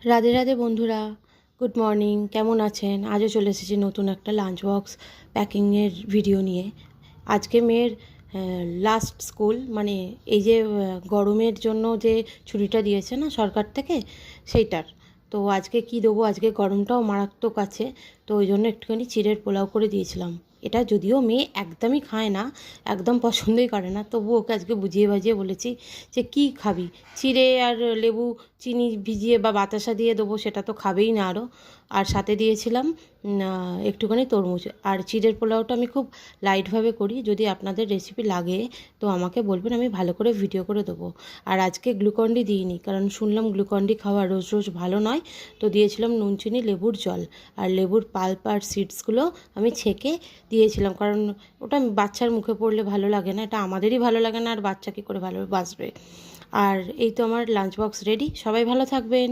রাধে রাধে বন্ধুরা, good morning. কেমন আছেন? আজও চলে এসেছি নতুন একটা লাঞ্চ বক্স প্যাকিংয়ের ভিডিও নিয়ে। আজকে মেয়ের লাস্ট স্কুল, মানে এই যে গরমের জন্য যে ছুটিটা দিয়েছে না সরকার থেকে, সেইটার। তো আজকে কি দেবো, আজকে গরমটাও মারাত্মক আছে, তো ওই জন্য একটুখানি চিড়ের পোলাও করে দিয়েছিলাম। এটা যদিও মেয়ে একদমই খায় না, একদম পছন্দই করে না, তবু ওকে আজকে বুঝিয়ে বাজিয়ে বলেছি যে কী খাবি, চিড়ে আর লেবু চিনি ভিজিয়ে বা বাতাসা দিয়ে দেবো, সেটা তো খাবেই না আরও। আর সাথে দিয়েছিলাম একটুখানি তরমুজ। আর চিড়ের পোলাওটা আমি খুব লাইটভাবে করি, যদি আপনাদের রেসিপি লাগে তো আমাকে বলবেন, আমি ভালো করে ভিডিও করে দেবো। আর আজকে গ্লুকন্ডি দিইনি, কারণ শুনলাম গ্লুকন্ডি খাওয়া রোজ রোজ ভালো নয়, তো দিয়েছিলাম নুন চিনি লেবুর জল। আর লেবুর পাল্প আর সিডসগুলো আমি ছেঁকে দিয়েছিলাম, কারণ ওটা বাচ্চার মুখে পড়লে ভালো লাগে না, এটা আমাদেরই ভালো লাগে না, আর বাচ্চা কী করে ভালো বাসবে। আর এই তো আমার লাঞ্চ বক্স রেডি। সবাই ভালো থাকবেন।